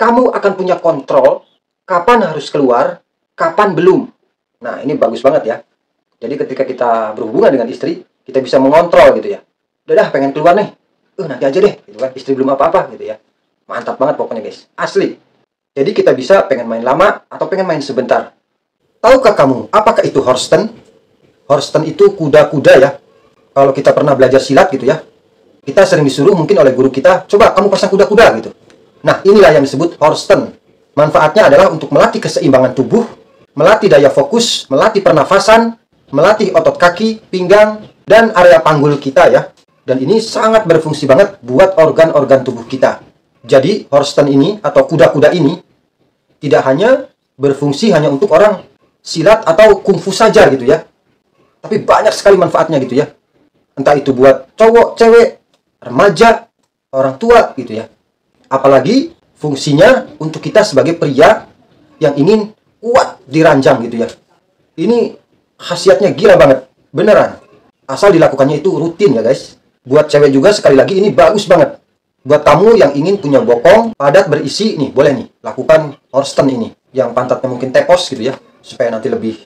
kamu akan punya kontrol kapan harus keluar, kapan belum. Nah, ini bagus banget ya. Jadi ketika kita berhubungan dengan istri, kita bisa mengontrol gitu ya. Udah dah, pengen keluar nih. Nanti aja deh, gitu kan. Istri belum apa-apa gitu ya. Mantap banget pokoknya guys. Asli. Jadi kita bisa pengen main lama atau pengen main sebentar. Tahukah kamu, apakah itu Horsten? Horsten itu kuda-kuda ya. Kalau kita pernah belajar silat gitu ya, kita sering disuruh mungkin oleh guru kita, coba kamu pasang kuda-kuda gitu. Nah, inilah yang disebut Horsten. Manfaatnya adalah untuk melatih keseimbangan tubuh, melatih daya fokus, melatih pernafasan, melatih otot kaki, pinggang, dan area panggul kita ya. Dan ini sangat berfungsi banget buat organ-organ tubuh kita. Jadi, Horsten ini atau kuda-kuda ini tidak hanya berfungsi hanya untuk orang silat atau kungfu saja gitu ya. Tapi banyak sekali manfaatnya gitu ya. Entah itu buat cowok, cewek, remaja, orang tua gitu ya. Apalagi fungsinya untuk kita sebagai pria yang ingin kuat di ranjang gitu ya. Ini khasiatnya gila banget, beneran. Asal dilakukannya itu rutin ya guys. Buat cewek juga sekali lagi ini bagus banget. Buat kamu yang ingin punya bokong padat berisi nih, boleh nih lakukan Horsten ini. Yang pantatnya mungkin tepos gitu ya, supaya nanti lebih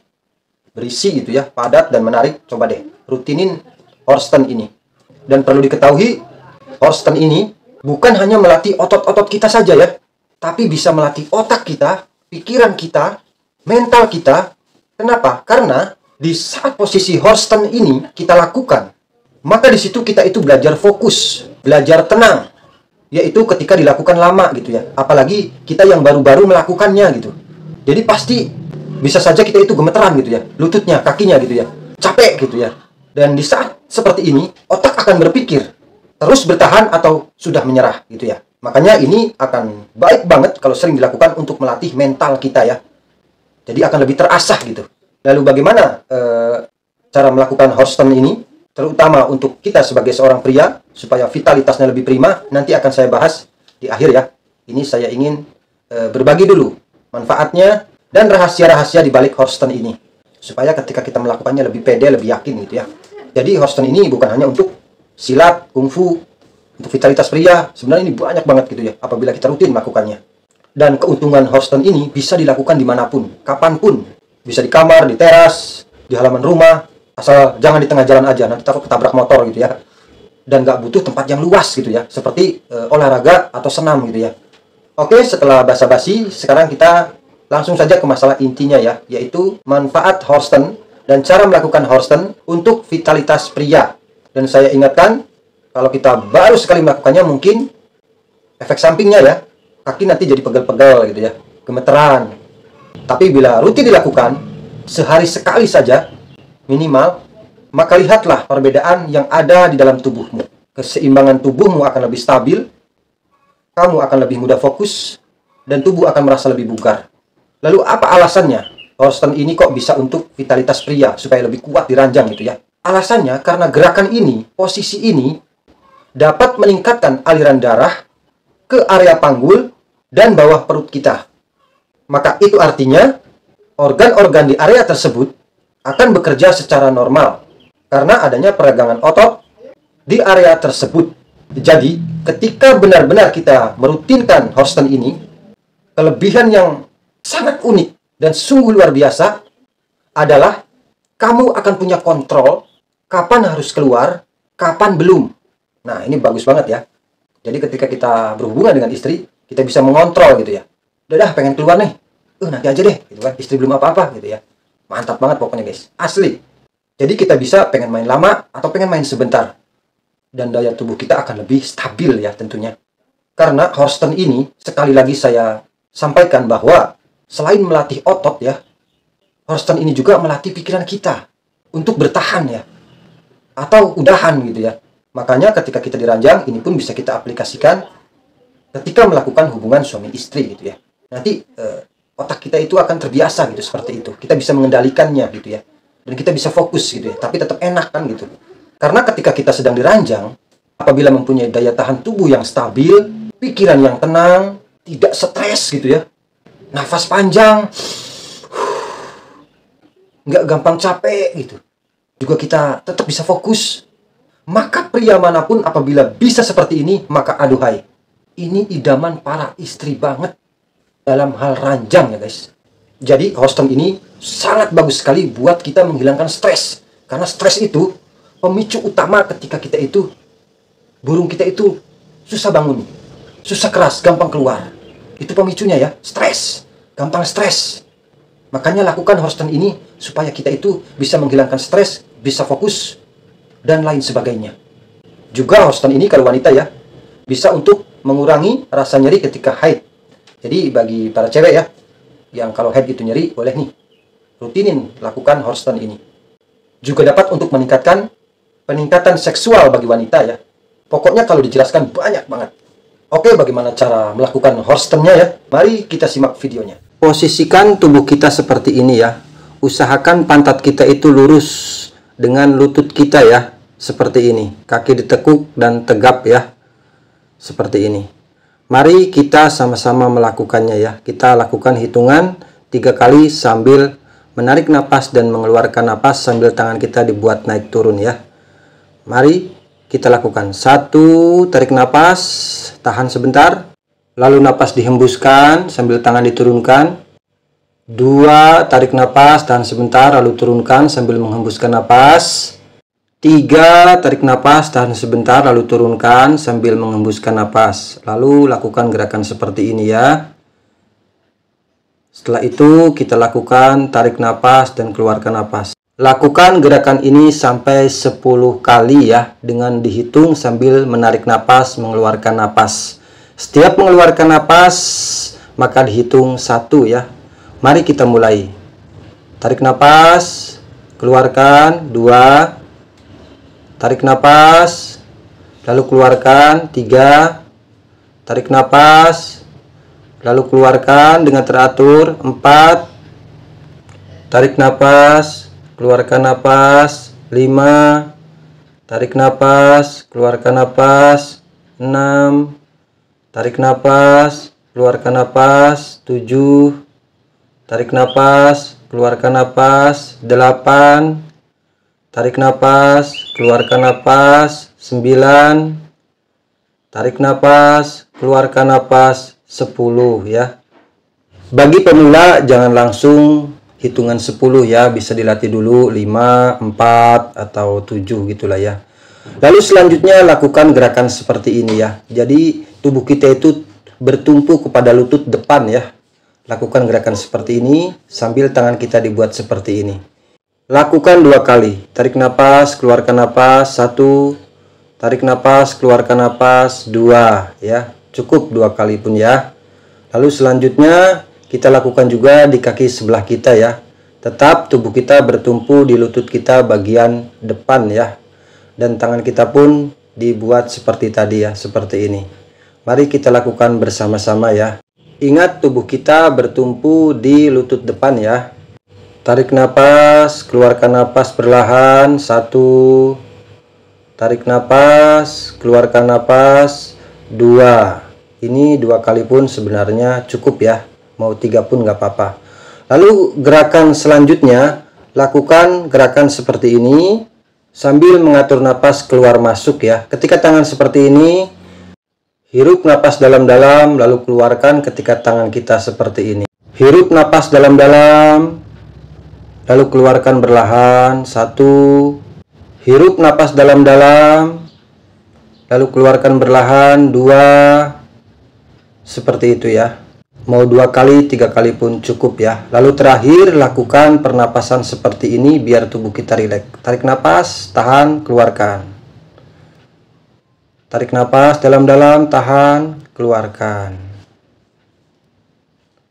berisi gitu ya, padat dan menarik. Coba deh rutinin Horsten ini. Dan perlu diketahui, Horsten ini bukan hanya melatih otot-otot kita saja ya, tapi bisa melatih otak kita, pikiran kita, mental kita. Kenapa? Karena di saat posisi Horsten ini kita lakukan, maka di situ kita itu belajar fokus, belajar tenang, yaitu ketika dilakukan lama gitu ya. Apalagi kita yang baru-baru melakukannya gitu. Jadi pasti bisa saja kita itu gemeteran gitu ya, lututnya, kakinya gitu ya, capek gitu ya. Dan di saat seperti ini, otak akan berpikir, terus bertahan atau sudah menyerah gitu ya. Makanya ini akan baik banget kalau sering dilakukan untuk melatih mental kita ya. Jadi akan lebih terasah gitu. Lalu bagaimana cara melakukan Horsten ini? Terutama untuk kita sebagai seorang pria, supaya vitalitasnya lebih prima, nanti akan saya bahas di akhir ya. Ini saya ingin berbagi dulu manfaatnya dan rahasia-rahasia di balik Horsten ini. Supaya ketika kita melakukannya lebih pede, lebih yakin gitu ya. Jadi Horsten ini bukan hanya untuk silat, kungfu, untuk vitalitas pria. Sebenarnya ini banyak banget gitu ya, apabila kita rutin melakukannya. Dan keuntungan Horsten ini bisa dilakukan dimanapun, kapanpun. Bisa di kamar, di teras, di halaman rumah. Asal jangan di tengah jalan aja, nanti takut ketabrak motor gitu ya. Dan nggak butuh tempat yang luas gitu ya, seperti olahraga atau senam gitu ya. Oke, setelah basa-basi, sekarang kita langsung saja ke masalah intinya ya, yaitu manfaat Horsten dan cara melakukan Horsten untuk vitalitas pria. Dan saya ingatkan, kalau kita baru sekali melakukannya mungkin efek sampingnya ya, kaki nanti jadi pegel-pegel gitu ya, gemeteran. Tapi bila rutin dilakukan, sehari sekali saja, minimal, maka lihatlah perbedaan yang ada di dalam tubuhmu. Keseimbangan tubuhmu akan lebih stabil, kamu akan lebih mudah fokus, dan tubuh akan merasa lebih bugar. Lalu apa alasannya? Horsten ini kok bisa untuk vitalitas pria, supaya lebih kuat di ranjang gitu ya. Alasannya karena gerakan ini, posisi ini, dapat meningkatkan aliran darah ke area panggul dan bawah perut kita. Maka itu artinya, organ-organ di area tersebut akan bekerja secara normal karena adanya peregangan otot di area tersebut. Jadi, ketika benar-benar kita merutinkan Horsten ini, kelebihan yang sangat unik dan sungguh luar biasa adalah kamu akan punya kontrol kapan harus keluar, kapan belum. Nah, ini bagus banget ya. Jadi ketika kita berhubungan dengan istri, kita bisa mengontrol gitu ya. Udah dah, pengen keluar nih. Nanti aja deh, gitu kan. Istri belum apa-apa gitu ya. Mantap banget pokoknya guys. Asli. Jadi kita bisa pengen main lama atau pengen main sebentar. Dan daya tubuh kita akan lebih stabil ya tentunya. Karena Horsten ini, sekali lagi saya sampaikan bahwa selain melatih otot ya, Horsten ini juga melatih pikiran kita untuk bertahan ya. Atau udahan gitu ya. Makanya ketika kita diranjang, ini pun bisa kita aplikasikan ketika melakukan hubungan suami istri gitu ya. Nanti otak kita itu akan terbiasa gitu seperti itu. Kita bisa mengendalikannya gitu ya. Dan kita bisa fokus gitu ya. Tapi tetap enak kan gitu. Karena ketika kita sedang diranjang, apabila mempunyai daya tahan tubuh yang stabil, pikiran yang tenang, tidak stres gitu ya. Nafas panjang, nggak gampang capek gitu. Juga kita tetap bisa fokus. Maka pria manapun apabila bisa seperti ini, maka aduhai, ini idaman para istri banget. dalam hal ranjang ya guys. Jadi Houston ini sangat bagus sekali buat kita menghilangkan stres. Karena stres itu pemicu utama ketika kita itu, burung kita itu susah bangun, susah keras, gampang keluar. Itu pemicunya ya, stres, gampang stres. Makanya lakukan Houston ini supaya kita itu bisa menghilangkan stres, bisa fokus, dan lain sebagainya. Juga Houston ini kalau wanita ya, bisa untuk mengurangi rasa nyeri ketika haid. Jadi bagi para cewek ya, yang kalau haid itu nyeri, boleh nih rutinin lakukan Houston ini. Juga dapat untuk meningkatkan peningkatan seksual bagi wanita ya. Pokoknya kalau dijelaskan banyak banget. Oke, bagaimana cara melakukan Houstonnya ya? Mari kita simak videonya. Posisikan tubuh kita seperti ini ya. Usahakan pantat kita itu lurus dengan lutut kita ya. Seperti ini. Kaki ditekuk dan tegap ya. Seperti ini. Mari kita sama-sama melakukannya ya. Kita lakukan hitungan 3 kali sambil menarik napas dan mengeluarkan napas sambil tangan kita dibuat naik turun ya. Mari kita lakukan. 1, tarik napas, tahan sebentar. Lalu napas dihembuskan sambil tangan diturunkan. 2, tarik napas, tahan sebentar, lalu turunkan sambil menghembuskan napas. 3, tarik napas, tahan sebentar, lalu turunkan sambil menghembuskan napas. Lalu lakukan gerakan seperti ini ya. Setelah itu kita lakukan tarik napas dan keluarkan napas. Lakukan gerakan ini sampai 10 kali ya, dengan dihitung sambil menarik napas, mengeluarkan napas. Setiap mengeluarkan napas, maka dihitung 1 ya. Mari kita mulai. Tarik napas, keluarkan 2. Tarik napas, lalu keluarkan 3. Tarik napas, lalu keluarkan dengan teratur 4. Tarik napas, keluarkan napas 5. Tarik napas, keluarkan napas 6. Tarik napas, keluarkan napas 7. Tarik napas, keluarkan napas 8. Tarik napas, keluarkan napas 9. Tarik napas, keluarkan napas 10 ya. Bagi pemula jangan langsung hitungan 10 ya, bisa dilatih dulu 5, 4 atau 7 gitulah ya. Lalu selanjutnya lakukan gerakan seperti ini ya. Jadi tubuh kita itu bertumpu kepada lutut depan ya. Lakukan gerakan seperti ini sambil tangan kita dibuat seperti ini. Lakukan 2 kali. Tarik napas, keluarkan napas 1. Tarik napas, keluarkan napas 2 ya. Cukup 2 kali pun ya. Lalu selanjutnya kita lakukan juga di kaki sebelah kita ya. Tetap tubuh kita bertumpu di lutut kita bagian depan ya. Dan tangan kita pun dibuat seperti tadi ya, seperti ini. Mari kita lakukan bersama-sama ya. Ingat tubuh kita bertumpu di lutut depan ya. Tarik napas, keluarkan napas perlahan 1. Tarik napas, keluarkan napas 2. Ini 2 kali pun sebenarnya cukup ya. Mau 3 pun nggak apa-apa. Lalu gerakan selanjutnya, lakukan gerakan seperti ini sambil mengatur napas keluar masuk ya. Ketika tangan seperti ini, hirup napas dalam-dalam, lalu keluarkan ketika tangan kita seperti ini. Hirup napas dalam-dalam, lalu keluarkan berlahan 1. Hirup napas dalam-dalam, lalu keluarkan berlahan 2. Seperti itu ya. Mau 2 kali, 3 kali pun cukup ya. Lalu terakhir lakukan pernapasan seperti ini biar tubuh kita rileks. Tarik napas, tahan, keluarkan. Tarik napas dalam-dalam, tahan, keluarkan.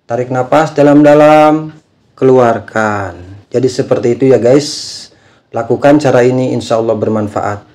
Tarik napas dalam-dalam, keluarkan. Jadi seperti itu ya guys. Lakukan cara ini, insya Allah bermanfaat.